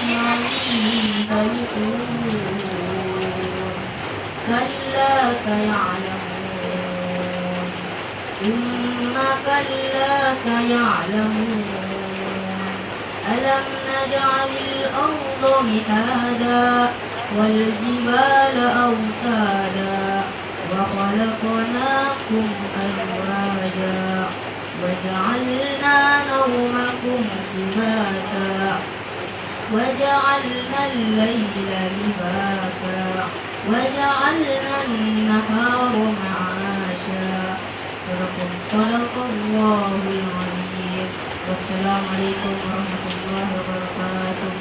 ينقلبون كلا سيعلمون ثم كلا سيعلمون ألم نجعل الأرض مهادا والجبال أوتادا وخلقناكم أزواجا وجعلنا نومكم سباتا وجعلنا الليل لباسا وجعلنا النهار معاشا صدق الله العظيم. والسلام عليكم ورحمة الله وبركاته.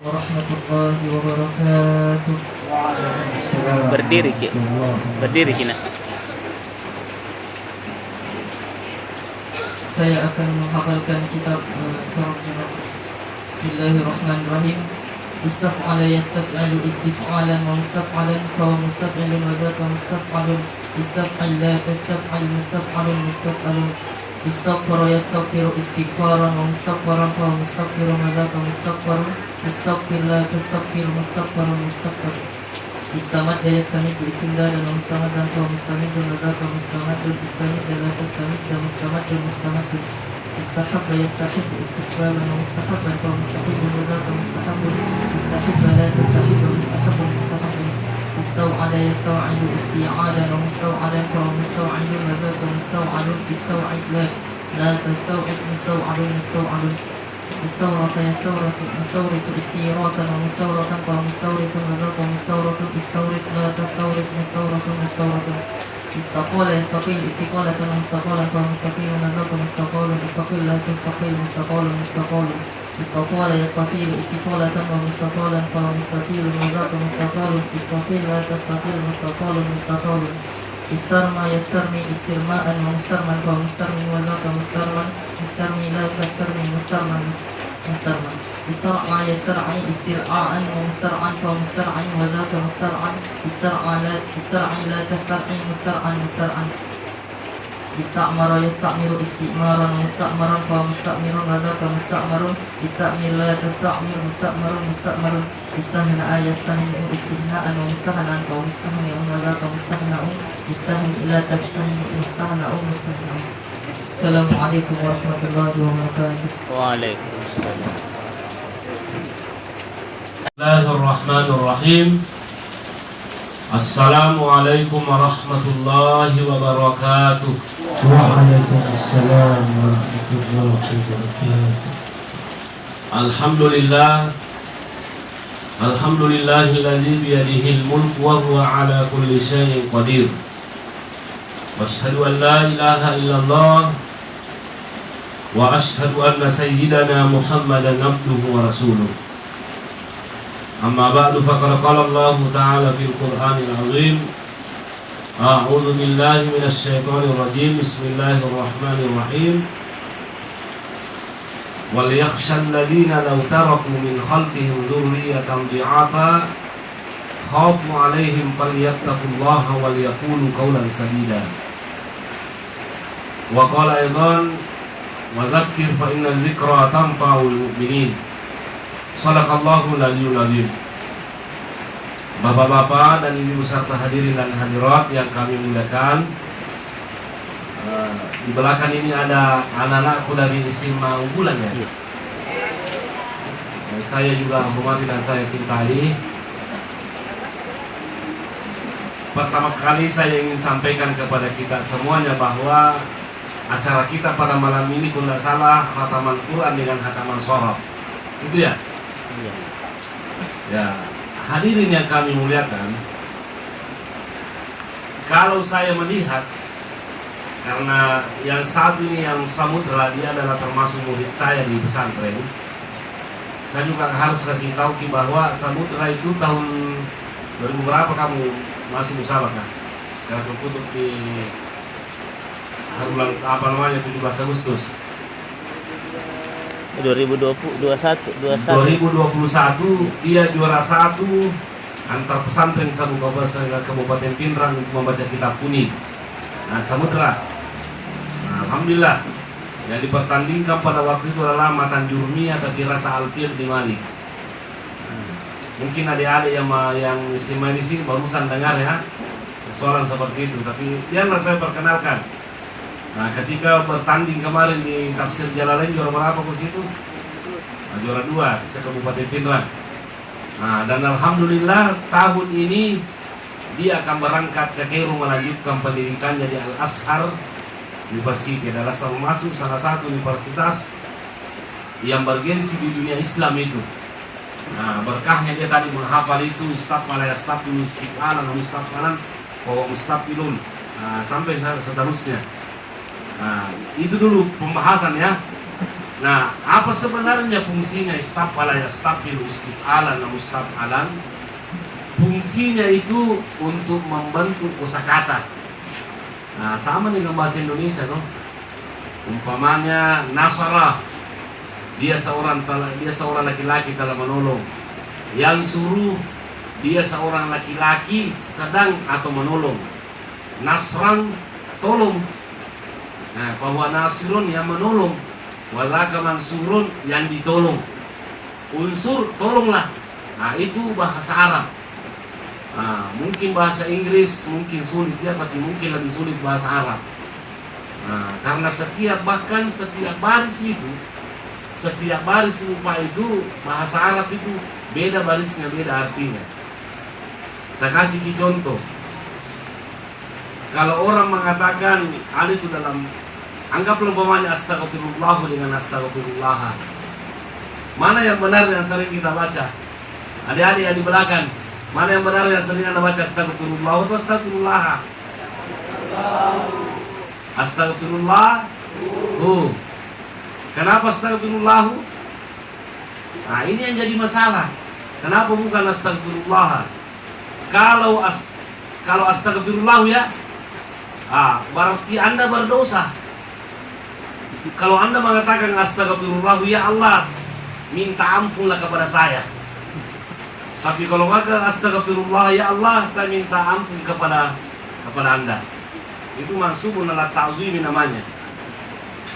Warahmatullahi wabarakatuh. Berdiri Ki. Berdiri Ki nak. Saya akan menghafalkan kitab surah Bismillahirrahmanirrahim. Istaf'ala yastaf'alu istif'alan wa mustaf'alan fa mustaf'ilun wa dzaka mustaf'alun istaf'al la tastaf'al mustaf'alun mustaf'alun istaghfara yastaghfiru istighfaran wa mustaghfaran fa mustaghfirun wa dzaka mustaghfarun istaghfir la tastaghfir mustaghfarun mustaghfar istamadda yastamiddu istimdadan wa mustamaddan fa mustamadun wa dzaka mustamadun istamadda la tastamidda mustamadun mustamadun istahabba yastahibbu istihbaban wa mustahabban fa mustahibbun wa dzaka mustahabbun istahibba la tastahibbu mustahabbun mustahabbun istaw'ala yastaw'idu isti'adan wa mustaw'alan fa mustaw'idun wa dzaka mustaw'alun istaw'id la tastaw'id mustaw'alun mustaw'alun istawrasa yastawrasu mustawrisu istirasan wa mustawrasan fa mustawrisun wa dzaka mustawrasun istawris la tastawris mustawrasun mustawrasun istaqala yastaqil istiqalatan wa mustaqalan fa mustaqilun wa dzaka mustaqalun istaqil la tastaqil mustaqalun mustaqalun istaqala yastaqilu istiqalatan wa mustaqalan fa mustaqilun wa dzaka mustaqalun istaqil la tastaqil mustaqalun mustaqalun istarma yastarmi istirma'an wa mustarman fa mustarmin wa dzaka mustarman istarmi la tastarmi mustarman mustarman istar'a yastar'i istir'a'an wa mustar'an fa mustar'in wa dzaka mustar'an istar'i la tastar'i mustar'an mustar'an ista'mara yasta'miru isti'maran wa musta'maran fa musta'mirun wa dzaka musta'marun ista'mir la tasta'mir musta'marun musta'marun istahna'a yastahni'u istihna'an wa mustahna'an fa mustahni'un wa dzaka mustahna'un istahni' la tastahni' mustahna'un mustahna'un. Assalamualaikum warahmatullahi wabarakatuh. Waalaikumsalam. Bismillahirrahmanirrahim. Assalamualaikum warahmatullahi wabarakatuh. Waalaikumsalam warahmatullahi wabarakatuh. Alhamdulillahilladzi biyadihil mulku wa huwa ala kulli syai'in qadir. Wa asyhadu an la ilaha illallah wa asyhadu anna sayyidana Muhammadan abduhu wa rasuluh. Amma ba'du, faqad qala Allah ta'ala fil Qur'anil 'azim. A'udzu billahi minasy syaithanir rajim. Bismillahirrahmanirrahim. Wal yakhshal ladzina law taraku min khalfihim dzurriyyatan dhi'afa khafu 'alaihim falyattaqullaha wal yaqulu qawlan sadida. Wa qala aidan wa dzakkir fa inna dzikra tanfa'ul mu'minin. Shadaqallahul aliyyul azim. Bapak-bapak dan ibu serta hadirin dan hadirat yang kami muliakan, di belakang ini ada anak-anakku dari SMA Unggulan ya. Dan saya juga hormati dan saya cintai. Pertama sekali saya ingin sampaikan kepada kita semuanya bahwa acara kita pada malam ini pun tidak salah khataman Quran dengan khataman sorab. Itu ya? Iya. Ya, hadirin yang kami muliakan, kalau saya melihat, karena yang satu ini yang Samudra, dia adalah termasuk murid saya di pesantren. Saya juga harus kasih tahu bahwa Samudra itu tahun 2000 berapa kamu masih musabakah? Sekarang terkutuk di bulan 17 Agustus 2021 dia juara 1 antar pesantren satu Kabupaten Pindrang untuk membaca kitab kuning. Nah, Samudra, nah, alhamdulillah yang dipertandingkan pada waktu itu adalah Matan Jurmiyah tapi Rasa Alfir di Malik. Mungkin adik-adik yang SMA di sini barusan dengar ya soalan seperti itu, tapi biarlah saya perkenalkan. Nah, ketika bertanding kemarin di Tafsir Jalalain juara berapa ke situ? Nah, juara 2 se-Kabupaten Pindrang. Nah, dan alhamdulillah tahun ini dia akan berangkat ke Kairo melanjutkan pendidikannya di Al-Azhar University. Adalah termasuk salah satu universitas yang bergensi di dunia Islam itu. Nah, berkahnya dia tadi menghafal itu Mustaqbal Yastaqbil Istiqalan Mustaqbalan wa Mustaqbilun. Nah, sampai seterusnya. Nah, itu dulu pembahasan ya. Nah, apa sebenarnya fungsinya Istaqbala Yastaqbilu Istiqalan Mustaqbalan? Fungsinya itu untuk membentuk kosakata. Nah, sama dengan bahasa Indonesia tuh. Umpamanya Nasarah, dia seorang laki-laki telah menolong. Yang suruh, dia seorang laki-laki sedang atau menolong. Nasran, tolong. Nah, bahwa nasirun yang menolong, walaka mansurun yang ditolong. Unsur, tolonglah. Nah, itu bahasa Arab. Nah, mungkin bahasa Inggris mungkin sulit ya, tapi mungkin lebih sulit bahasa Arab. Nah, karena setiap baris rupa itu bahasa Arab itu beda barisnya, beda artinya. Saya kasih contoh. Kalau orang mengatakan ada itu dalam, anggaplah umpamanya astagfirullah dengan astagfirullah. Mana yang benar yang sering kita baca? Adik-adik yang di belakang, mana yang benar yang sering Anda baca astagfirullah atau astagfirullah? Astagfirullah. Kenapa astagfirullah? Nah, ini yang jadi masalah. Kenapa bukan astagfirullah? Kalau astagfirullah ya, berarti Anda berdosa. Kalau Anda mengatakan astagfirullah ya Allah, minta ampunlah kepada saya. Tapi kalau maka astagfirullah ya Allah, saya minta ampun kepada Anda. Itu mansubun ala ta'zimi namanya.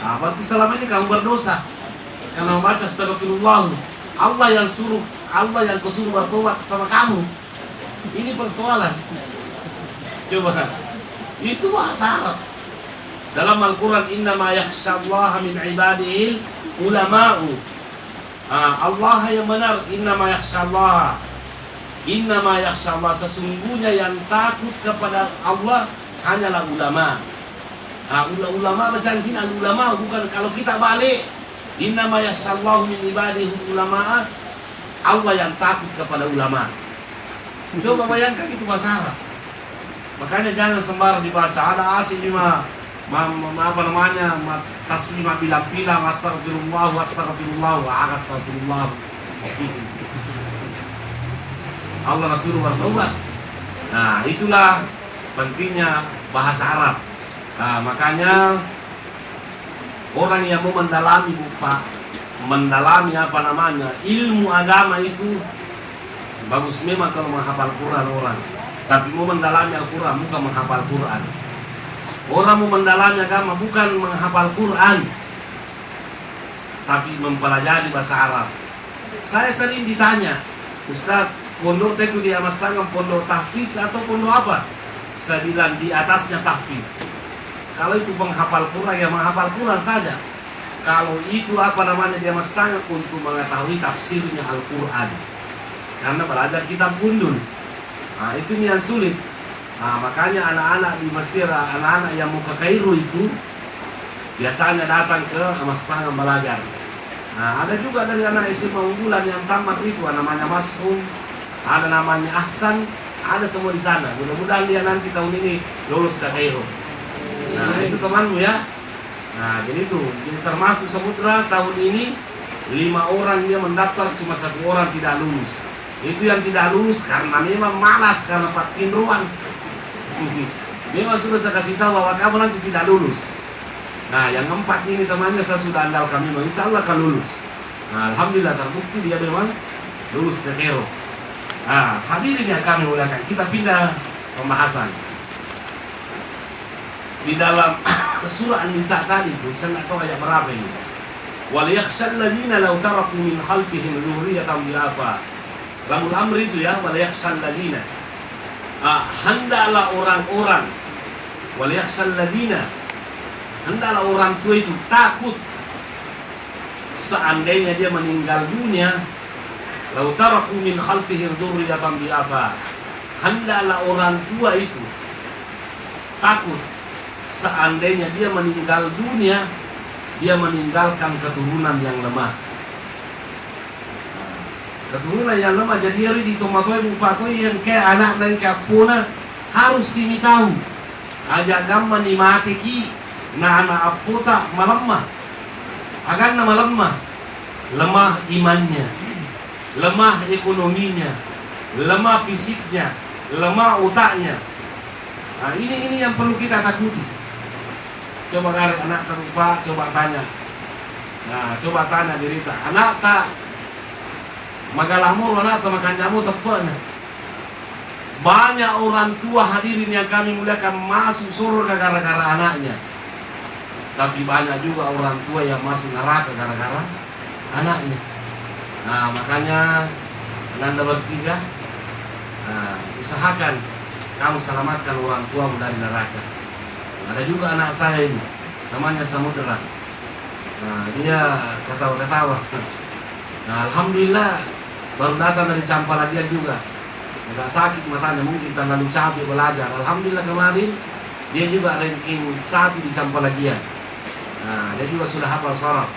Berarti selama ini kamu berdosa karena membaca astagfirullah. Allah yang kusuruh bertobat sama kamu. Ini persoalan. Coba. Itu bahasa Arab. Dalam Al-Quran, innama yakhshallaha min ibadihil ulama'u. Allah yang benar, innama yakhshallaha. Innama yakhshallah, sesungguhnya yang takut kepada Allah hanyalah ulama. Ulama macam sini ulama, bukan kalau kita balik innama yakhshallahu min ibadihil ulama, Allah yang takut kepada ulama. Coba bayangkan itu bahasa Arab. Makanya jangan sembarang dibaca. Ada asing lima taslima bilang-bilang astagfirullah astagfirullah. Allah Rasul bertobat. Nah, itulah pentingnya bahasa Arab. Nah, makanya orang yang mau mendalami ilmu agama itu bagus memang kalau menghafal Quran orang. Tapi mau mendalami Al-Quran bukan menghafal Quran. Orang mau mendalami agama bukan menghafal Quran, tapi mempelajari bahasa Arab. Saya sering ditanya, Ustaz, pondok itu dia masang pondok tahfiz atau pondok apa? Saya bilang di atasnya tahfiz. Kalau itu penghafal Quran ya menghafal Quran saja. Kalau itu dia masang untuk mengetahui tafsirnya Al-Quran. Karena belajar kitab gundul. Nah, itu yang sulit. Nah, makanya anak-anak di Mesir, anak-anak yang mau ke Kairo itu biasanya datang ke Masang belajar. Nah, ada juga dari anak SMA unggulan yang tamat itu, namanya Mas'um, ada namanya Ahsan, ada semua di sana. Mudah-mudahan dia nanti tahun ini lulus ke Kairo. Nah, itu temanmu ya. Nah, jadi itu, jadi termasuk Samudra tahun ini 5 orang dia mendaftar, cuma 1 orang tidak lulus. Itu yang tidak lulus karena memang malas, karena patin ruang. Memang sudah saya kasih tahu bahwa kamu nanti tidak lulus. Nah, yang 4 ini temannya saya sudah andalkan memang insya Allah akan lulus. Nah, alhamdulillah terbukti dia memang lulus ke Kairo. Nah, hadirin yang kami muliakan, kita pindah pembahasan. Di dalam surah An-Nisa tadi itu, saya tidak tahu ayat berapa ini. Wal yakhshal ladzina law taraku min khalfihim dzurriyyatan dhi'afa. Lamul amr itu ya, wal yakhshal ladzina. Hendaklah orang-orang, wal yakhshal ladzina, hendaklah orang tua itu takut seandainya dia meninggal dunia, law taraku min khalfihim dzurriyyatan dhi'afa. Hendaklah orang tua itu takut seandainya dia meninggal dunia, dia meninggalkan keturunan yang lemah. Keturunan yang lemah, jadi hari di tomatoi bupatoi yang kayak anak dan kapuna harus kini tahu. Ajak gamma ni mati ki na anak apota malemah. Agan na malemah. Lemah imannya, lemah ekonominya, lemah fisiknya, lemah otaknya. Nah, ini yang perlu kita takuti. Coba karek anak terlupa, coba tanya. Nah, coba tanya dirita. Anak tak magalamur, anak tak makan jamu tepatnya. Banyak orang tua hadirin yang kami muliakan masuk surga gara-gara anaknya. Tapi banyak juga orang tua yang masuk neraka gara-gara anaknya. Nah, makanya Anda bertiga, usahakan kamu selamatkan orang tuamu dari neraka. Ada juga anak saya ini, namanya Samudra. Nah, dia ketawa-ketawa. Nah, alhamdulillah baru datang dari Campalagian juga. Agak sakit matanya, mungkin terlalu capek belajar. Alhamdulillah kemarin dia juga ranking 1 di Campalagian. Nah, dia juga sudah hafal sorot.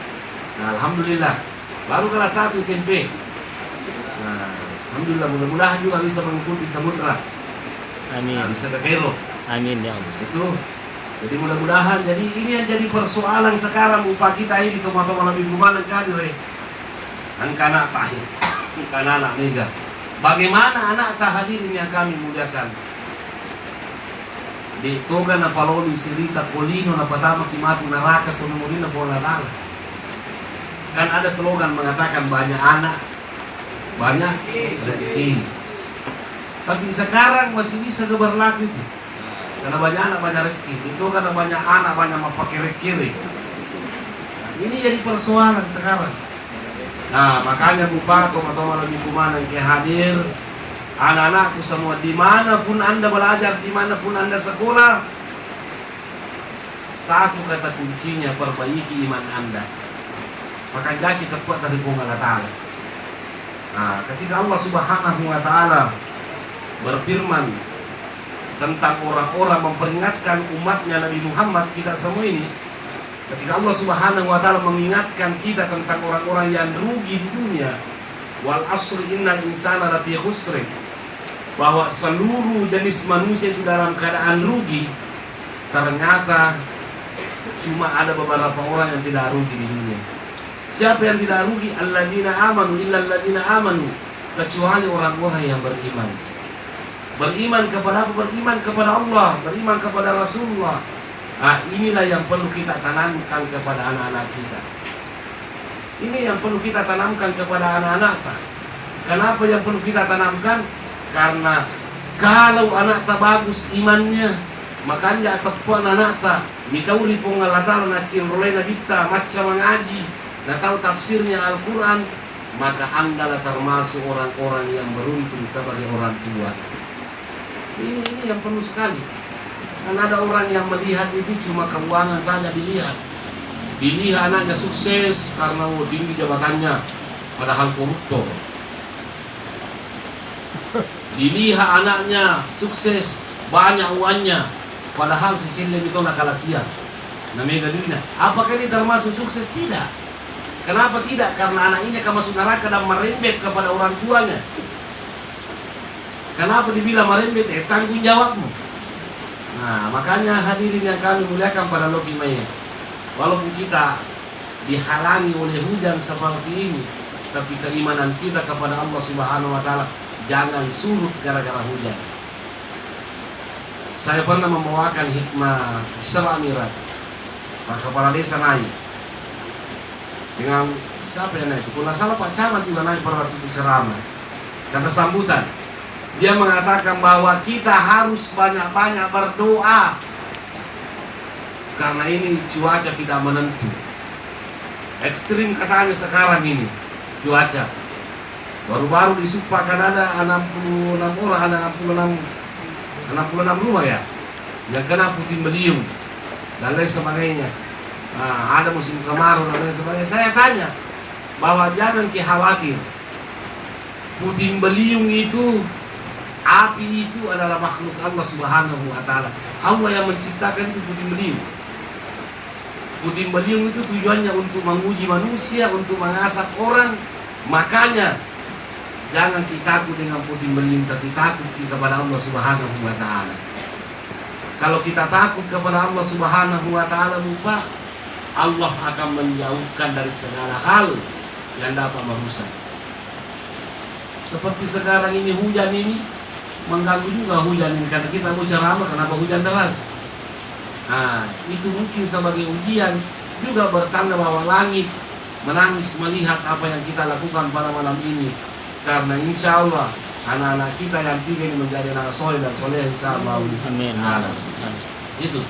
Nah, alhamdulillah baru kelas 1 SMP. Nah, alhamdulillah mudah-mudahan juga bisa mengikuti Samudra. Amin. Nah, bisa ke Kairo. Amin ya Allah. Itu. Jadi mudah-mudahan, jadi ini yang jadi persoalan sekarang upah kita ini teman-teman lebih gimana kadire. Anak tahir, anak mega. Bagaimana anak hadirin yang kami muliakan? Di toga na palolo sirita kolino na patama kimatu neraka sunumurina bola lala. Kan ada slogan mengatakan banyak anak, banyak rezeki. Tapi sekarang masih bisa berlaku itu. Karena banyak anak, banyak rezeki. Itu karena banyak anak, banyak kiri-kiri. Nah, ini jadi persoalan sekarang. Nah, makanya Bapak, teman-teman lebih kumanan ke hadir, anak-anakku semua, dimanapun Anda belajar, dimanapun Anda sekolah, satu kata kuncinya, perbaiki iman Anda. Maka jaki tepat dari Allah Ta'ala. Nah, ketika Allah Subhanahu Wa Ta'ala berfirman tentang orang-orang memperingatkan umatnya Nabi Muhammad, kita semua ini, ketika Allah Subhanahu Wa Ta'ala mengingatkan kita tentang orang-orang yang rugi di dunia, wal asri innal insana lafi khusr, bahwa seluruh jenis manusia itu dalam keadaan rugi, ternyata cuma ada beberapa orang yang tidak rugi di dunia. Siapa yang tidak rugi? Alladzina amanu, illa alladzina amanu, kecuali orang-orang yang beriman. Beriman kepada apa? Beriman kepada Allah, beriman kepada Rasulullah. Nah, inilah yang perlu kita tanamkan kepada anak-anak kita. Ini yang perlu kita tanamkan kepada anak-anak kita. Kenapa yang perlu kita tanamkan? Karena kalau anak tak bagus imannya, makanya tepuan anak tak mitauli pongalatala na cinrolena bita macam mengaji, na tahu tafsirnya Al-Quran, maka Anda termasuk orang-orang yang beruntung sebagai orang tua. Ini yang perlu sekali. Karena ada orang yang melihat itu cuma keuangan saja dilihat. Dilihat anaknya sukses karena tinggi jabatannya, padahal koruptor. Dilihat anaknya sukses, banyak uangnya, padahal sisinya itu nak kalah siang. Namanya dunia. Apakah ini termasuk sukses? Tidak. Kenapa tidak? Karena anak ini akan masuk neraka dan merembet kepada orang tuanya. Kenapa dibilang merembet? Tanggung jawabmu. Nah, makanya hadirin yang kami muliakan pada logikanya. Walaupun kita dihalangi oleh hujan seperti ini, tapi keimanan kita kepada Allah Subhanahu wa taala jangan surut gara-gara hujan. Saya pernah membawakan hikmah Isra Mi'raj. Pak Kepala Desa naik dengan siapa yang naik? Kalau salah Pak Camat juga naik pada waktu itu ceramah. Kata sambutan, dia mengatakan bahwa kita harus banyak-banyak berdoa karena ini cuaca tidak menentu. Ekstrim katanya sekarang ini cuaca. Baru-baru di Supa kan ada 66 orang, ada 66 rumah ya yang kena puting beliung dan lain sebagainya. Nah, ada musim kemarau dan lain sebagainya. Saya tanya bahwa jangan khawatir. Puting beliung itu, api itu adalah makhluk Allah Subhanahu wa taala. Allah yang menciptakan itu puting beliung. Puting beliung itu tujuannya untuk menguji manusia, untuk mengasah orang. Makanya jangan kita takut dengan puting beliung, tapi takut kepada Allah Subhanahu wa taala. Kalau kita takut kepada Allah Subhanahu wa taala, lupa Allah akan menjauhkan dari segala hal yang dapat merusak. Seperti sekarang ini hujan ini mengganggu juga hujan ini karena kita mau ceramah, kenapa hujan deras? Nah, itu mungkin sebagai ujian juga bertanda bahwa langit menangis melihat apa yang kita lakukan pada malam ini. Karena insya Allah anak-anak kita yang 3 ini menjadi anak soleh dan soleh insya Allah. Amin. Itu.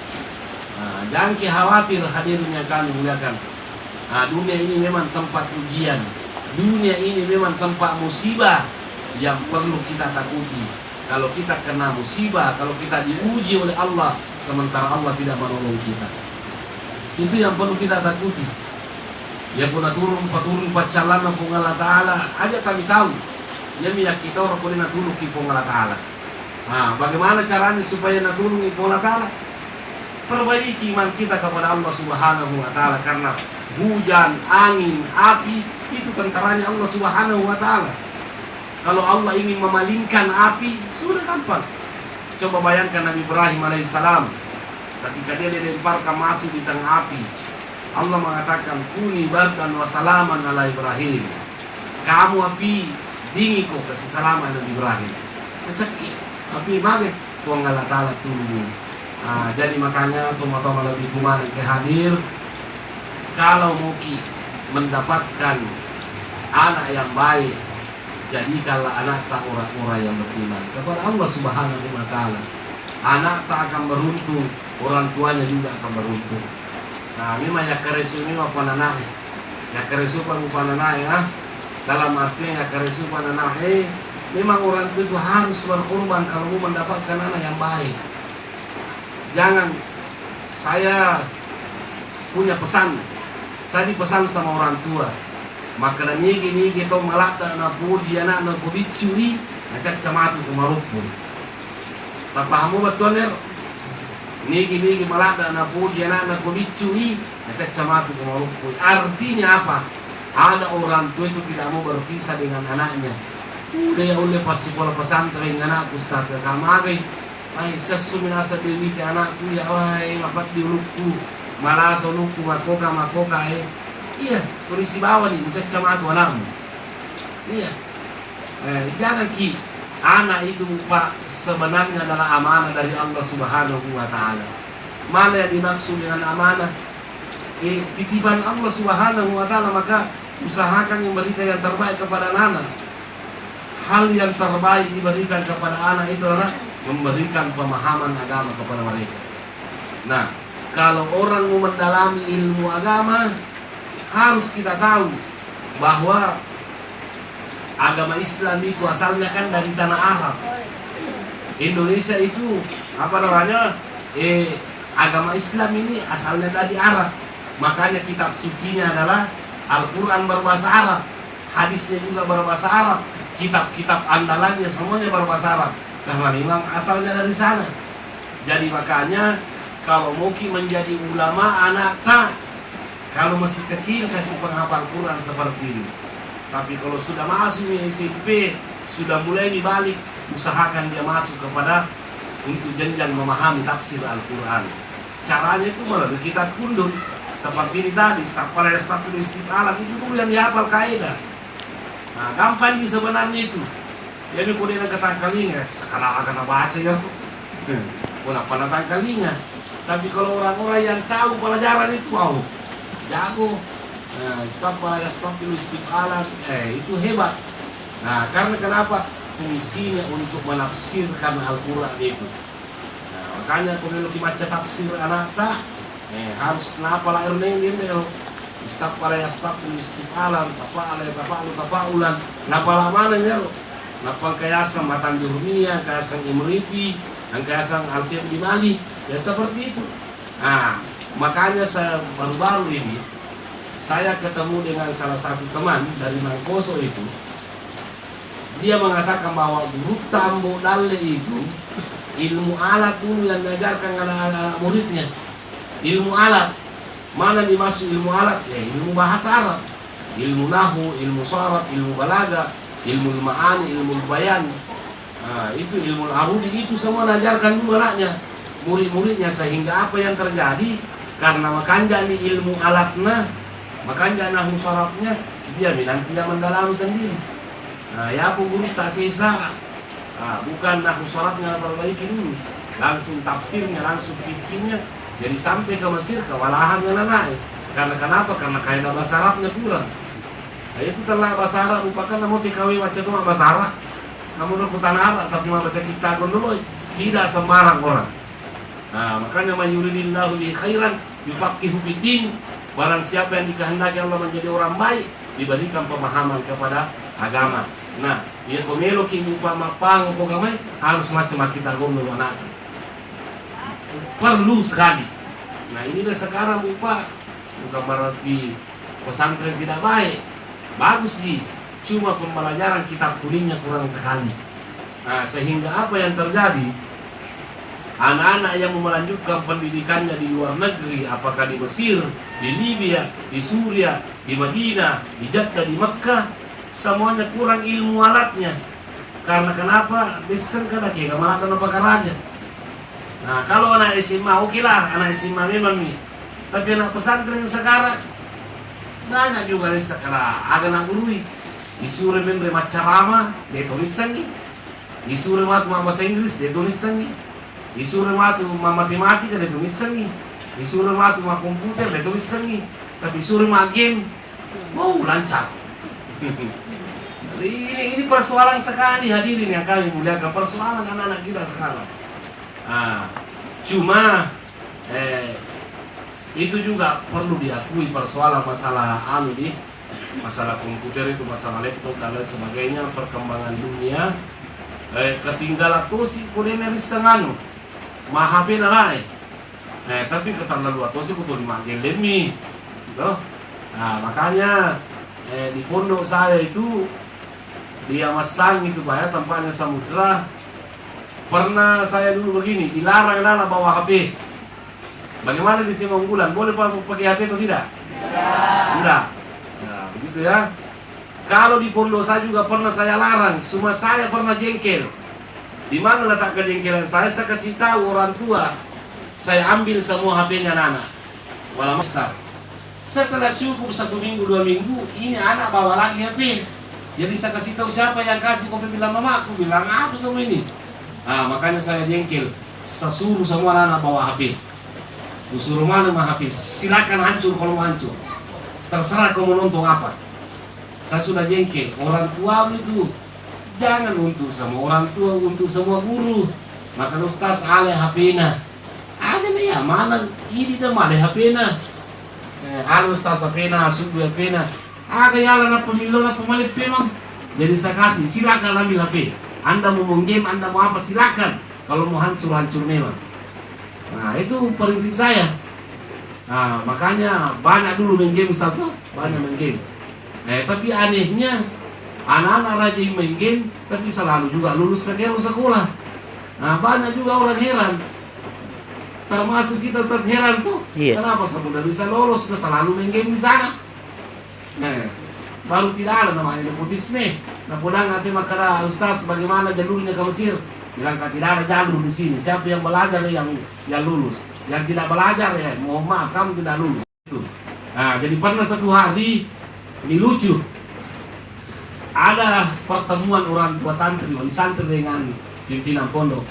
Nah, jangan khawatir hadirin yang kami muliakan. Nah, dunia ini memang tempat ujian. Dunia ini memang tempat musibah yang perlu kita takuti. Kalau kita kena musibah, kalau kita diuji oleh Allah, sementara Allah tidak menolong kita, itu yang perlu kita takuti. Ya pun turun pacalan ng Allah Ta'ala, aja kami tahu. Ya miyak kita orang pun natulong kipong Allah Ta'ala. Nah, bagaimana caranya supaya natulong kipong Allah Ta'ala? Perbaiki iman kita kepada Allah Subhanahu wa taala, karena hujan, angin, api itu tentaranya Allah Subhanahu wa taala. Kalau Allah ingin memalingkan api, sudah gampang. Coba bayangkan Nabi Ibrahim alaihissalam ketika dia dilemparkan masuk di tengah api. Allah mengatakan, "Kuni bardan wa salaman ala Ibrahim." Kamu api, dingin kok kasih salaman Nabi Ibrahim. Cekik, api bagai kau Allah Ta'ala tunggu. Nah, jadi makanya teman-teman lebih kuman yang hadir, kalau mungkin mendapatkan anak yang baik, jadikanlah anak tak orang-orang yang beriman kepada Allah Subhanahu wa taala. Anak tak akan beruntung, orang tuanya juga akan beruntung. Nah, memang ya keresu memang pananah. Ya keresu pananah ya. Dalam artinya ya keresu pananah. Memang orang tua itu harus berkorban kalau mau mendapatkan anak yang baik. Jangan, saya punya pesan. Saya dipesan sama orang tua. Maka nigi to malata na puji anak na kubicuri ngacak camatu kumarupun. Papahamu betul ner? Nigi malata na puji anak na kubicuri ngacak camatu kumarupun. Artinya apa? Ada orang tua itu tidak mau berpisah dengan anaknya. Udah ya oleh pas sekolah pesantren anakku start ke kamari. Ay sesu minasa dewi ke anakku ya ay mapat di ulukku. Malaso ulukku makoka Iya, polisi bawa nih, mencecam aku anakmu. Iya. Jangan anak itu Pak sebenarnya adalah amanah dari Allah Subhanahu wa taala. Mana yang dimaksud dengan amanah? Titipan Allah Subhanahu wa taala, maka usahakan memberikan yang terbaik kepada anak. Hal yang terbaik diberikan kepada anak itu adalah memberikan pemahaman agama kepada mereka. Nah, kalau orang mau mendalami ilmu agama, harus kita tahu bahwa agama Islam itu asalnya kan dari tanah Arab. Indonesia itu apa namanya? Agama Islam ini asalnya dari Arab. Makanya kitab sucinya adalah Al-Quran berbahasa Arab, hadisnya juga berbahasa Arab, kitab-kitab andalannya semuanya berbahasa Arab. Karena memang asalnya dari sana. Jadi makanya kalau mungkin menjadi ulama anak tak, kalau masih kecil kasih penghafal Quran seperti ini. Tapi kalau sudah masuk SMP, sudah mulai dibalik, usahakan dia masuk kepada untuk jenjang memahami tafsir Al-Quran. Caranya itu melalui kitab kundun. Seperti ini tadi, Istighfar istiqalah itu dulu yang dihafal kaidah. Nah, gampang sebenarnya itu. Jadi kau dia kata kalinya, sekarang akan baca ya. Kau nak pernah kalinya. Tapi kalau orang-orang yang tahu pelajaran itu, wow, jago. Nah, Istighfar istiqalah, itu hebat. Nah, karena kenapa? Fungsinya untuk menafsirkan Al-Quran itu. Nah, makanya kalau kita baca tafsir anak tak, harus napa lah erneng Istighfar istiqalah, tafa'ulan, napa lah mana ya? Napa kayasan Matan Jurumiyah, kayasan Imriti, dan kayasan Alfian di Mali, ya seperti itu. Nah, makanya saya baru-baru ini saya ketemu dengan salah satu teman dari Mangkoso itu. Dia mengatakan bahwa guru Tambo Dalle itu ilmu alat dulu yang diajarkan anak-anak muridnya. Ilmu alat. Mana dimasuk ilmu alat? Ya, ilmu bahasa Arab, ilmu nahu, ilmu sharaf, ilmu balaga, ilmu ma'ani, ilmu bayan. Nah, itu ilmu arudi itu semua diajarkan dulu anaknya, murid-muridnya, sehingga apa yang terjadi? Karena makanya ini ilmu alatnya, makanya nahu sharafnya dia nanti dia mendalami sendiri. Nah, ya guru tak sisa. Nah, bukan nahu sharafnya perbaiki dulu, langsung tafsirnya, langsung fikihnya. Jadi sampai ke Mesir, kewalahan dengan naik. Karena kenapa? Karena kaidah bahasa Arabnya kurang. Nah, itu telah bahasa Arab merupakan namun dikawin baca itu bahasa Arab. Namun aku tanah Arab, tapi baca kita dulu tidak sembarang orang. Nah, makanya mayuridillahu bi khairan yufaqihu fiddin. Barang siapa yang dikehendaki Allah menjadi orang baik, diberikan pemahaman kepada agama. Nah, dia komelo kini upama pang agama harus macam kita gomel anak. Perlu sekali. Nah, inilah sekarang bukan berarti pesantren tidak baik, bagus di, cuma pembelajaran kitab kuningnya kurang sekali. Nah, sehingga apa yang terjadi? Anak-anak yang mau melanjutkan pendidikannya di luar negeri, apakah di Mesir, di Libya, di Suriah, di Madinah, di Jeddah, di Mekah, semuanya kurang ilmu alatnya. Karena kenapa? Disangka dah kayak malah dan apa raja. Nah, kalau anak SMA, oke lah, anak SMA memang nih. Tapi anak pesantren sekarang banyak juga nih sekarang. Ada anak guru disuruh menerima ceramah, dia tulisan nih. Disuruh matu bahasa Inggris, dia tulisan nih. Disuruh matu matematika, dia tulisan nih. Disuruh matu komputer, dia tulisan nih. Tapi disuruh game, wow lancar. Ini persoalan sekali hadirin yang kami muliakan, persoalan anak-anak kita sekarang. Nah, cuma itu juga perlu diakui persoalan masalah masalah komputer itu, masalah laptop dan lain sebagainya, perkembangan dunia. Ketinggalan tuh si kuliner senganu, mahape nalai. Tapi keterlaluan tuh si kutu dimanggil demi, gitu. Nah, makanya di pondok saya itu dia masang itu banyak tempatnya samudra. Pernah saya dulu begini, dilarang anak bawa HP. Bagaimana di Simonggulan? Boleh pakai HP atau tidak? Tidak. Nah, begitu ya. Kalau di pondok saya juga pernah saya larang, cuma saya pernah jengkel. Di mana letak kejengkelan saya kasih tahu orang tua, saya ambil semua HP-nya anak. Walau Ustaz. Setelah cukup 1 minggu, 2 minggu, ini anak bawa lagi HP. Jadi saya kasih tahu siapa yang kasih, kopi bilang mama, aku bilang apa semua ini. Nah, makanya saya jengkel. Saya suruh semua anak bawa HP. Suruh mana mah HP. Silakan hancur kalau mau hancur. Terserah kau mau nonton apa. Saya sudah jengkel. Orang tua itu jangan untuk semua orang tua, untuk semua guru. Maka Ustaz ale HP-na. Ada nih ya, mana ini dah mana HP-na. Halo Ustaz HP-na, subuh HP-na. Ada yang ala na pemilu na pemalit memang. Jadi saya kasih, silakan ambil HP. Anda mau main game, Anda mau apa, silakan. Kalau mau hancur-hancur memang. Nah, itu prinsip saya. Nah, makanya banyak dulu main game Ustaz tuh, banyak main game. Tapi anehnya anak-anak rajin main game, tapi selalu juga lulus sekolah. Nah, banyak juga orang heran. Termasuk kita heran tuh. Iya. Kenapa sudah bisa lolos, selalu main game di sana. Baru tidak ada namanya nepotisme. Nah, pulang nanti makanya Ustaz bagaimana jalurnya ke Mesir? Bilang tidak ada jalur di sini. Siapa yang belajar yang lulus. Yang tidak belajar ya, mohon maaf kamu tidak lulus. Itu. Nah, jadi pernah satu hari ini lucu. Ada pertemuan orang tua santri, wali santri dengan pimpinan pondok.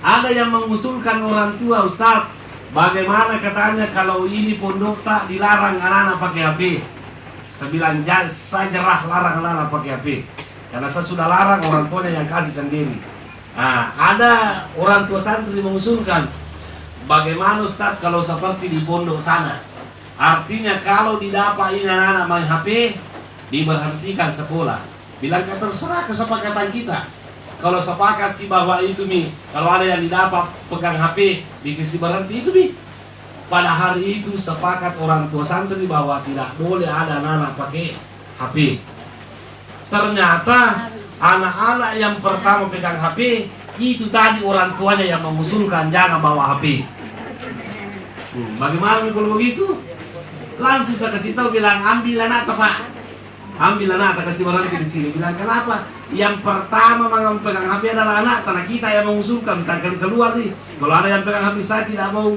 Ada yang mengusulkan orang tua, Ustaz, bagaimana katanya kalau ini pondok tak dilarang anak-anak pakai HP? Saya bilang, saya jerah larang anak-anak pakai HP. Karena saya sudah larang, orang tuanya yang kasih sendiri. Nah, ada orang tua santri mengusulkan, bagaimana Ustaz kalau seperti di pondok sana? Artinya kalau didapat ini anak-anak main HP, diberhentikan sekolah. Bilang terserah kesepakatan kita. Kalau sepakat di bawah itu Mi, kalau ada yang didapat pegang HP, dikasih berhenti itu Mi. Pada hari itu sepakat orang tua santri bahwa tidak boleh ada anak-anak pakai HP. Ternyata anak-anak yang pertama pegang HP itu tadi orang tuanya yang mengusulkan jangan bawa HP. Bagaimana kalau begitu? Langsung saya kasih tahu, bilang ambil anak Pak, ambil anak, kasih berhenti di sini. Bilang kenapa? Yang pertama pegang HP adalah anak, karena kita yang mengusulkan. Misalkan keluar nih, kalau ada yang pegang HP saya tidak mau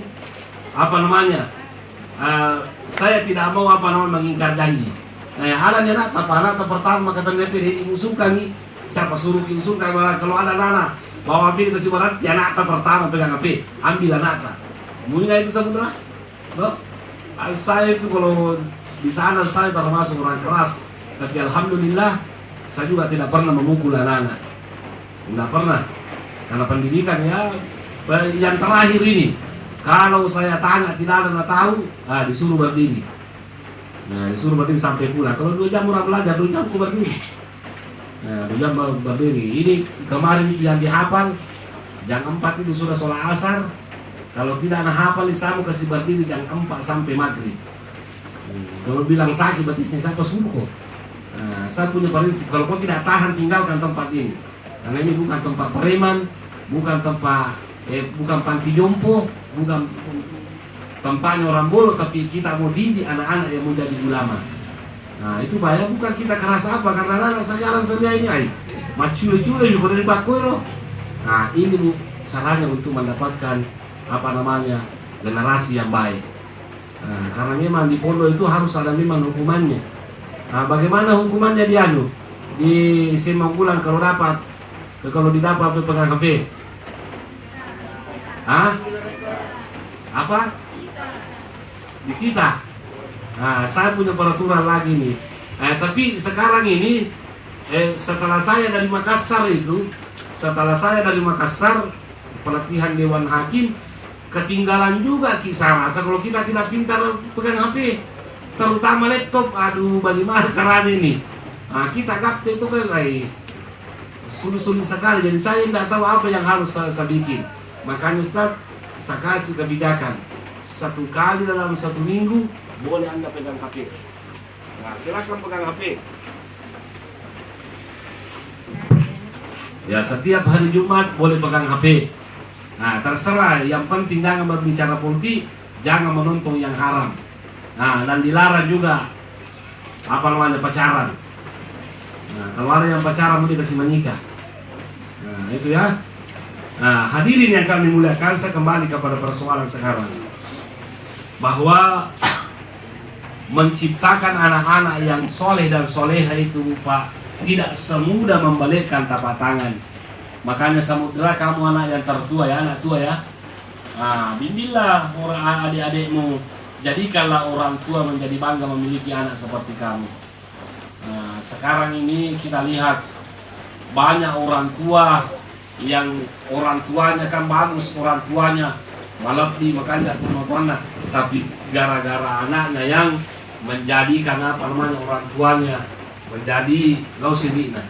saya tidak mau mengingkar janji. Nah, ada nih anak pertama kata DPD diusulkan nih, siapa suruh diusulkan? Kalau ada anak bawa HP kasih berhenti, anak pertama pegang HP, ambil anak. Mungkin itu sebenarnya, loh. Saya itu kalau di sana saya termasuk orang keras, tapi alhamdulillah saya juga tidak pernah memukul anak-anak, tidak pernah. Karena pendidikan ya, yang terakhir ini. Kalau saya tanya tidak ada tahu, disuruh berdiri. Nah, disuruh berdiri sampai pulang. Kalau 2 jam orang belajar, 2 jam aku berdiri. Nah, 2 jam berdiri. Ini kemarin itu yang dihafal, jam 4 itu sudah sholat asar. Kalau tidak ada hafal, saya kasih berdiri jam 4 sampai maghrib. Kalau bilang sakit, betisnya saya suruh kok. Nah, saya punya prinsip, kalau kau tidak tahan tinggalkan tempat ini. Karena ini bukan tempat preman, bukan tempat bukan panti jompo, bukan tempatnya orang bolos, tapi kita mau didik anak-anak yang mau jadi ulama. Nah, itu bahaya, bukan kita keras apa, karena anak sekarang sedia ini macule-cule juga dari bakoi loh. Nah, ini Bu caranya untuk mendapatkan generasi yang baik. Nah, karena memang di pondok itu harus ada memang hukumannya. Nah, bagaimana hukumannya di SMA bulan kalau didapat pegang HP? Apa? Disita. Nah, saya punya peraturan lagi nih. Tapi sekarang ini setelah saya dari Makassar pelatihan Dewan Hakim, ketinggalan juga kisah rasa kalau kita tidak pintar pegang HP, terutama laptop. Aduh, bagaimana caranya ini? Nah, kita gapte itu kan sulit sekali. Jadi saya tidak tahu apa yang harus saya bikin. Makanya Ustaz, saya kasih kebijakan 1 kali dalam 1 minggu boleh Anda pegang HP. Nah, silakan pegang HP. Ya, setiap hari Jumat boleh pegang HP. Nah, terserah, yang penting jangan berbicara politik, jangan menonton yang haram. Nah, dan dilarang juga pacaran. Nah, kalau ada yang pacaran mau dikasih menikah. Nah, itu ya. Nah, hadirin yang kami muliakan, saya kembali kepada persoalan sekarang. Bahwa menciptakan anak-anak yang soleh dan soleha itu Pak, tidak semudah membalikkan tapak tangan. Makanya samudera kamu anak yang tertua ya, anak tua ya. Bimbinglah orang adik-adikmu, jadikanlah orang tua menjadi bangga memiliki anak seperti kamu. Nah, sekarang ini kita lihat banyak orang tua yang orang tuanya kan bagus, orang tuanya malapdi makanya anak, tapi gara-gara anaknya yang menjadikan orang tuanya menjadi lausidina.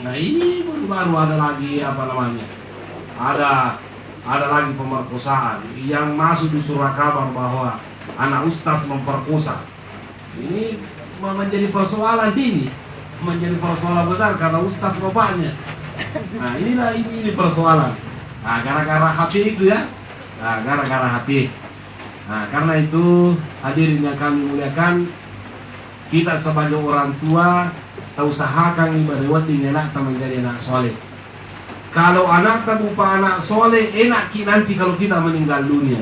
Nah ini baru ada lagi apa namanya? Ada lagi pemerkosaan yang masuk di surat kabar bahwa anak ustaz memperkosa. Ini menjadi persoalan ini, menjadi persoalan besar karena ustaz bapaknya. Nah ini persoalan. Nah gara-gara HP itu ya. Nah gara-gara HP. Nah karena itu hadirin yang kami muliakan, kita sebagai orang tua kita usahakan ibadah anak menjadi anak soleh. Kalau anak berupa anak soleh, enak nanti kalau kita meninggal dunia.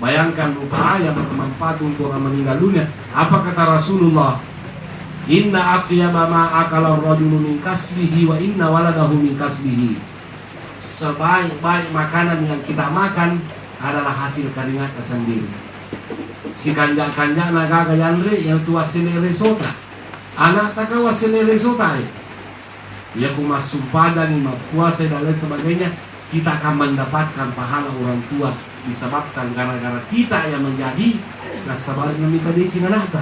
Bayangkan rupa yang bermanfaat untuk orang meninggal dunia. Apa kata Rasulullah? Inna atyaba ma akala rajulu min kasbihi wa inna waladahu min kasbihi. Sebaik-baik makanan yang kita makan adalah hasil keringat sendiri. Si kanjak-kanjak naga yandre yang tua senere sota. Anak tak kawa senere sota. Ya kumas sumpah dan puasa dan lain sebagainya, kita akan mendapatkan pahala orang tua disebabkan gara-gara kita yang menjadi nasabah meminta diisi anak.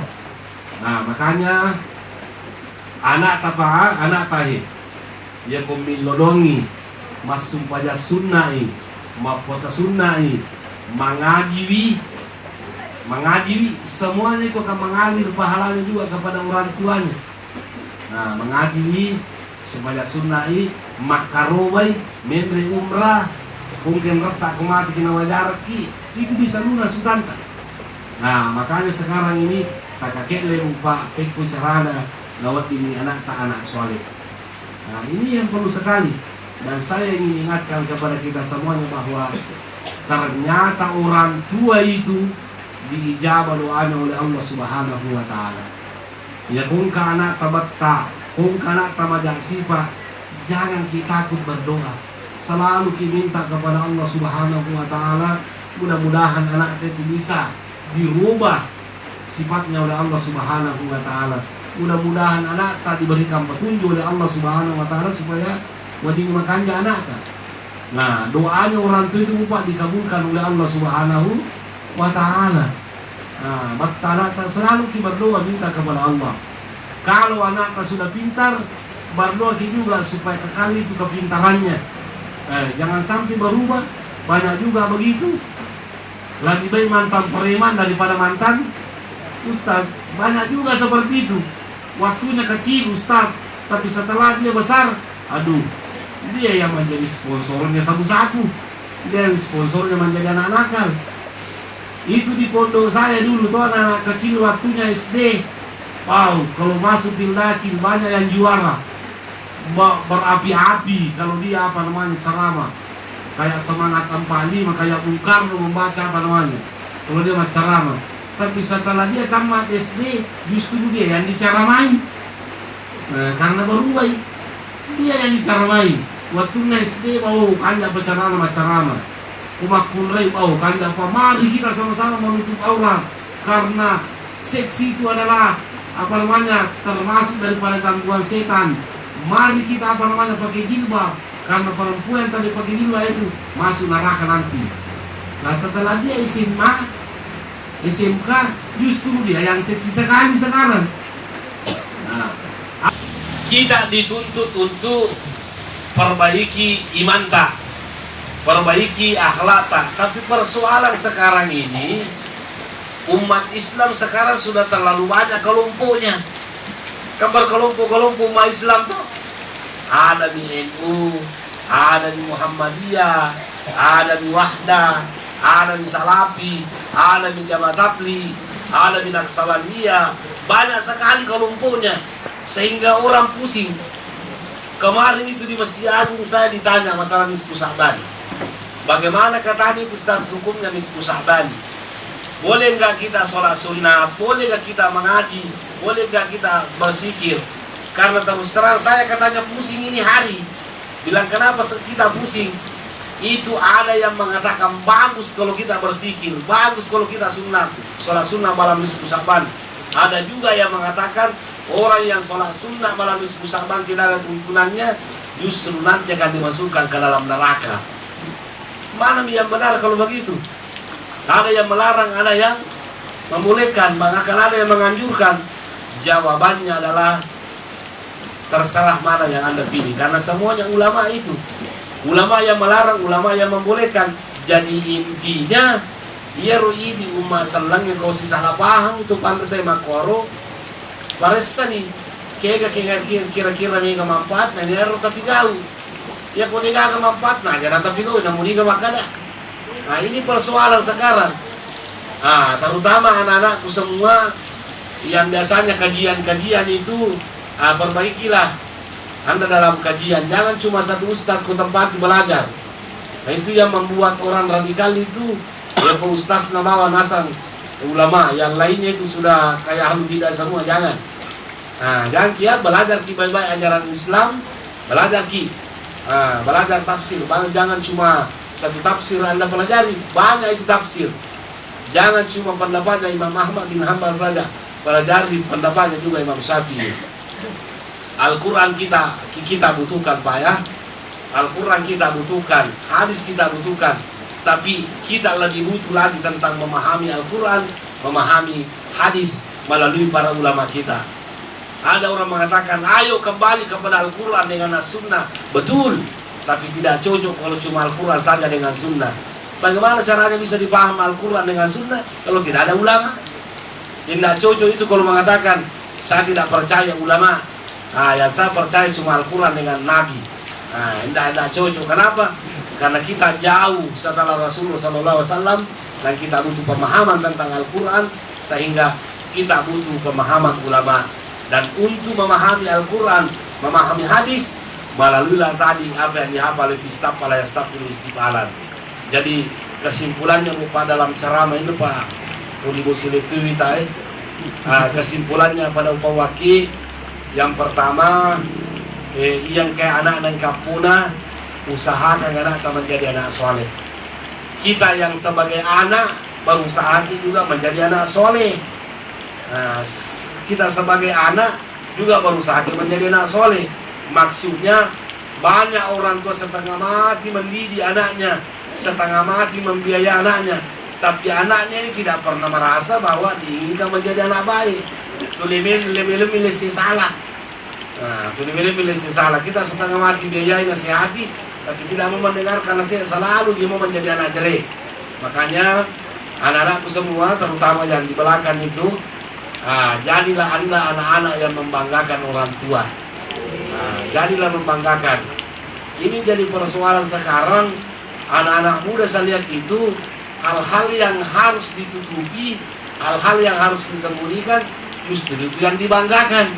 Nah makanya anak tahe ya kumilodongi mas sumpah sunnai mapuasa sunnai mengajiwi semuanya itu akan mengalir pahalanya juga kepada orang tuanya. Nah mengajiwi supaya sunnai makarobai membre umrah mungkin retak kumati kena wajarki itu bisa lunas sudanta. Nah makanya sekarang ini tak kakek lupa peku carana lawat ini anak soleh. Nah ini yang perlu sekali, dan saya ingin ingatkan kepada kita semuanya bahwa ternyata orang tua itu diijabah doanya oleh Allah Subhanahu wa taala. Ya kung ka anak tabatta, kung ka anak tamajang sipa, jangan kita takut berdoa. Selalu kita minta kepada Allah Subhanahu wa taala, mudah-mudahan anak itu bisa dirubah sifatnya oleh Allah Subhanahu wa taala. Mudah-mudahan anak tak diberikan petunjuk oleh Allah Subhanahu wa taala supaya wadi makannya anak. Nah, doanya orang tua itu upah dikabulkan oleh Allah Subhanahu wa taala. Nah, anak selalu kita berdoa minta kepada Allah. Kalau anak sudah pintar, berdoa juga supaya kekali itu kepintarannya. Jangan sampai berubah. Banyak juga begitu. Lebih baik mantan preman daripada mantan ustaz. Banyak juga seperti itu. Waktunya kecil ustaz, tapi setelah dia besar, aduh, dia yang menjadi sponsornya sabu-sabu. Dia yang sponsornya menjadi anak nakal. Itu di pondok saya dulu tuh anak kecil waktunya SD. Wow, kalau masuk pildacin banyak yang juara. Berapi-api kalau dia apa namanya ceramah. Kayak semangat 45, kayak Bung Karno membaca apa namanya. Kalau dia ceramah. Tapi setelah dia tamat SD, justru dia yang diceramai. Karena berubah, dia yang diceramai. Waktu SD, oh kanjak berceramah. Umat kunrai, oh kanjak apa? Mari kita sama-sama menutup aurat. Karena seksi itu adalah apa namanya termasuk daripada gangguan setan. Mari kita apa namanya pakai jilbab. Karena perempuan yang tadi pakai jilbab itu masuk neraka nanti. Nah setelah dia SMK justru dia yang seksi sekali sekarang. Nah, kita dituntut untuk perbaiki iman tak, perbaiki akhlak tak. Tapi persoalan sekarang ini umat Islam sekarang sudah terlalu banyak kelompoknya. Kabar kelompok-kelompok umat Islam tuh ada di NU, ada di Muhammadiyah, ada di Wahdah, ada di Salafi, ada di Jamaah Tabligh, ada di Naqsabandiyah. Banyak sekali kelompoknya sehingga orang pusing. Kemarin itu di Masjid Agung saya ditanya masalah Nisfu Sa'ban. Bagaimana katanya Ustaz hukumnya Nisfu Sa'ban? Boleh enggak kita sholat sunnah? Boleh enggak kita mengaji? Boleh enggak kita berzikir? Karena terus terang saya katanya pusing ini hari. Bilang kenapa kita pusing? Itu ada yang mengatakan bagus kalau kita berzikir, bagus kalau kita sunnah, sholat sunnah malam Nisfu Sa'ban. Ada juga yang mengatakan orang yang sholat sunnah malam Nisfu Sa'ban tidak ada tuntunannya, justru nanti akan dimasukkan ke dalam neraka. Mana yang benar kalau begitu? Ada yang melarang, ada yang membolehkan, bahkan ada yang menganjurkan. Jawabannya adalah terserah mana yang Anda pilih, karena semuanya ulama itu. Ulama yang melarang, ulama yang membolehkan. Jadi intinya ia roi di umat selang yang kau salah paham itu pandai tema koro. Paresa nih, kira-kira mereka manfaat, nah dia tapi gaul. Ya kau tidak manfaat, nah jangan tapi gaul, namun dia makan. Nah ini persoalan sekarang. Terutama anak-anakku semua yang biasanya kajian-kajian itu, perbaikilah Anda dalam kajian. Jangan cuma satu ustaz ku tempati belajar. Nah itu yang membuat orang radikal itu. Ya ke ustaz namawa nasang ulama, yang lainnya itu sudah kayak ahlu bidah semua. Jangan. Jangan kia belajar ki baik-baik ajaran Islam. Belajar ki belajar tafsir. Jangan cuma satu tafsir Anda pelajari, banyak itu tafsir. Jangan cuma pendapatnya Imam Ahmad bin Hanbal saja, pelajari pendapatnya juga Imam Syafi'i. Al-Quran kita butuhkan Pak ya. Al-Quran kita butuhkan, hadis kita butuhkan. Tapi kita lebih butuh lagi tentang memahami Al-Quran, memahami hadis melalui para ulama kita. Ada orang mengatakan, ayo kembali kepada Al-Quran dengan As-Sunnah. Betul, tapi tidak cocok kalau cuma Al-Quran saja dengan Sunnah. Bagaimana caranya bisa dipaham Al-Quran dengan Sunnah kalau tidak ada ulama? Tidak cocok itu kalau mengatakan, saya tidak percaya ulama. Yang saya percaya cuma Al-Quran dengan Nabi. Tidak cocok. Kenapa? Karena kita jauh setelah Rasulullah SAW dan kita butuh pemahaman tentang Al-Quran, sehingga kita butuh pemahaman ulama. Dan untuk memahami Al-Quran, memahami hadis, melalui tadi apa yang dihafal istafala yastafilu istifalan. Jadi kesimpulannya Pak dalam ceramah ini Pak Ulibu Silituwita, kesimpulannya pada upawaki yang pertama, yang kayak anak dan kapuna, usahakan anak menjadi anak soleh. Kita yang sebagai anak berusaha juga menjadi anak soleh. Kita sebagai anak juga berusaha menjadi anak soleh. Maksudnya banyak orang tua setengah mati mendidik anaknya, setengah mati membiayai anaknya, tapi anaknya ini tidak pernah merasa bahwa diinginkan menjadi anak baik. Lebih salah. Lebih salah. Kita setengah mati biayai nasihati, tapi tidak mau mendengarkan nasihat, selalu dia mau menjadi anak jelek. Makanya anak-anakku semua, terutama yang di belakang itu, jadilah Anda anak-anak yang membanggakan orang tua. Jadilah membanggakan. Ini jadi persoalan sekarang. Anak-anak muda saya lihat itu, hal-hal yang harus ditutupi, hal-hal yang harus disembunyikan, justru itu yang dibanggakan.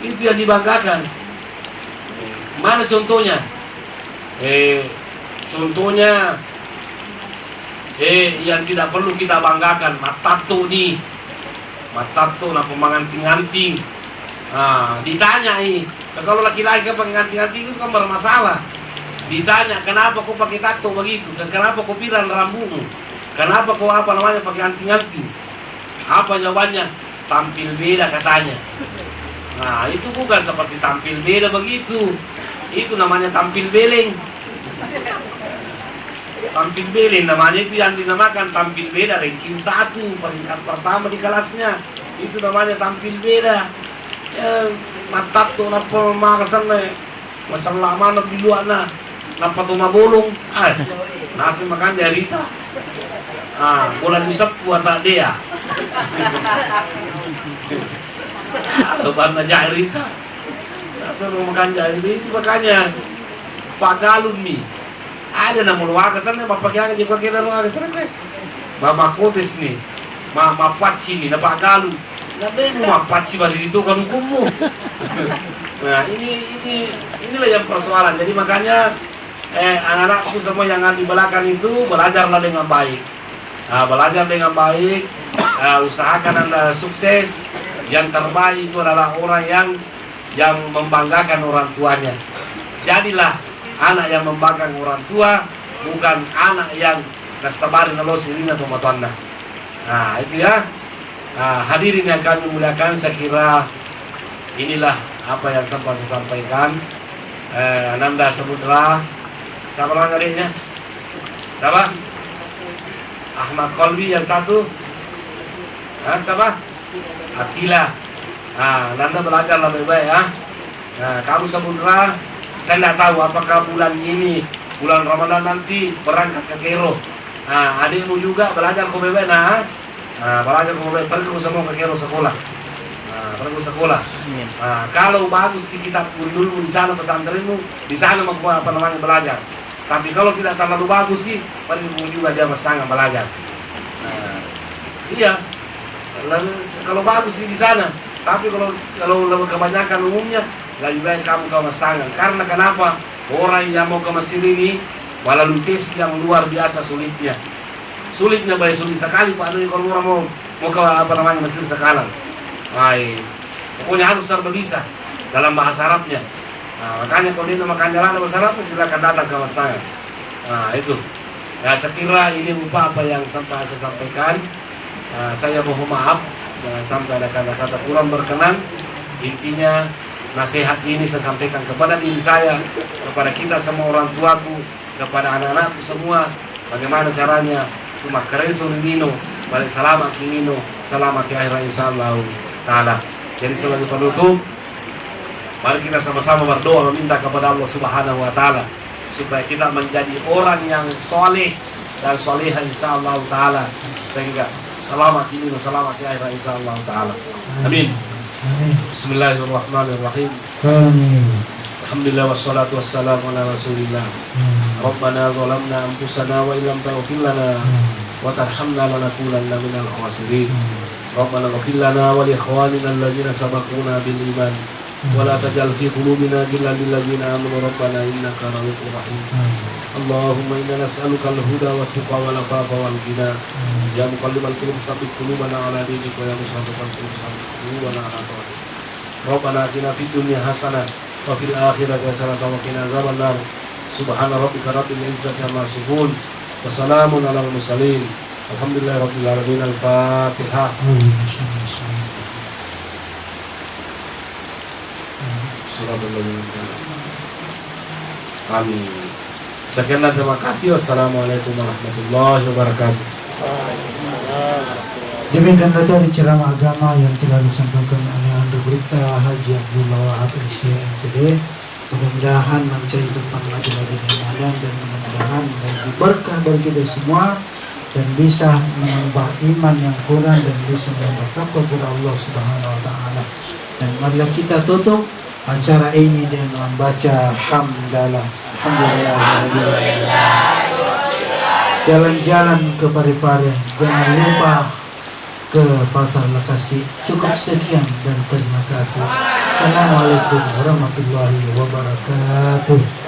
Itu yang dibanggakan. Mana contohnya? Contohnya yang tidak perlu kita banggakan, matato nih. Matato nah pemanganting-anting. Ditanya kalau laki-laki kan pakai anting-anting itu kan bermasalah. Ditanya, kenapa kau pakai tato begitu? Kenapa kau pirang rambutmu? Kenapa kau pakai anting-anting? Apa jawabannya? Tampil beda katanya. Nah, itu bukan seperti tampil beda begitu. Itu namanya tampil beleng. Tampil beleng namanya, itu yang dinamakan tampil beda. Ranking 1, peringkat pertama di kelasnya. Itu namanya tampil beda. Tato napa makasan macam lama nak biluan napa tu mabolong nasi makan jarita bola bisa buat tak dia lebar na jarita nasi makan jarita itu makanya Pak Galun nih ada namun wakasan nih bapak yang juga kita wakasan nih mama kotes nih mama paci nih Pak Galun nanti mau paci bari itu kan hukummu. Nah inilah yang persoalan. Jadi makanya anak-anakku semua yang di belakang itu belajarlah dengan baik. Belajar dengan baik. Usahakan Anda sukses. Yang terbaik itu adalah orang yang membanggakan orang tuanya. Jadilah anak yang membanggakan orang tua, bukan anak yang nasabarin Allah sirina pematuanna. Nah itu ya. Hadirin yang kami muliakan, saya kira inilah apa yang sempat saya sampaikan. Ananda Samudra, siapa nama adiknya? Siapa? Ahmad Kolbi yang satu. Siapa? Akila. Nah, Nanda belajar lebih baik ya. Nah, kamu Samudra, saya tidak tahu apakah bulan ini, bulan Ramadan nanti berangkat ke Cairo. Nah, adikmu juga belajar ke BB, belajar ke BB, pergi semua ke Cairo sekolah. Pergi sekolah. Amin. Nah, kalau bagus di kitab dulu di sana pesantrenmu, di sana mau belajar. Tapi kalau tidak terlalu bagus sih, pergi juga jangan sangat belajar. Nah, iya. Lalu, kalau bagus sih di sana. Tapi kalau kebanyakan umumnya lebih baik kamu ke Masangan. Karena kenapa? Orang yang mau ke Mesir ini melalui tes yang luar biasa sulitnya. Sulitnya baik sulit sekali Pak Doni kalau orang mau ke Mesir sekarang. Baik. Pokoknya harus serba bisa dalam bahasa Arabnya. Nah, makanya kalau dia makan jalan bahasa Arab silakan datang ke Masangan. Nah, itu. Ya, saya kira ini apa yang saya sampaikan. Saya mohon maaf jangan sampai ada kata-kata kurang berkenan. Intinya nasihat ini saya sampaikan kepada diri saya, kepada kita semua orang tuaku, kepada anak-anakku semua, bagaimana caranya cuma kereso nino balik selamat nino selamat ke akhirat insyaallah taala. Jadi sebagai penutup, mari kita sama-sama berdoa meminta kepada Allah Subhanahu wa taala supaya kita menjadi orang yang soleh dan soleha insyaallah taala, sehingga selamat ini selamat di akhirat insyaallah taala. Amin. Bismillahirrahmanirrahim. Amin. Alhamdulillah wassalatu wassalamu ala Rasulillah. Rabbana zalamna anfusana wa illam taghfir lana wa tarhamna lanakunanna minal khasirin. Rabbana ighfir lana wa li ikhwanina alladhina sabaquna bil iman wa la taj'al fi qulubina ghillan lil ladzina amanu rabbana innaka ra'ufur rahim. Allahumma inna nas'aluka al-huda wa tuqa wal afafa wal ghina. Ya muqallibal qulub tsabbit qulubana ala dinik wa ya musarrifal qulub tsabbit qulubana ala ta'atik. Rabbana atina fid dunya hasanah wa fil akhirati hasanah wa qina adzabannar. Subhana rabbika rabbil izzati amma yasifun wa salamun alal mursalin. Alhamdulillahi rabbil alamin. Al-Fatihah. Amin. Sekian dan terima kasih. Wassalamualaikum warahmatullahi wabarakatuh. Demikian tadi ceramah agama yang telah disampaikan oleh Anda Berita Haji Abdullah Wahab LC MPD. Mudah-mudahan mencairkan lagi-lagi iman dan mudah-mudahan menjadi berkah bagi kita semua dan bisa menambah iman yang kurang dan bisa menambah takwa kepada Allah Subhanahu wa taala. Dan marilah kita tutup acara ini dengan membaca hamdalah. Alhamdulillah. Jalan-jalan ke Parepare, jangan lupa ke Pasar Lekasi. Cukup sekian dan terima kasih. Assalamualaikum warahmatullahi wabarakatuh.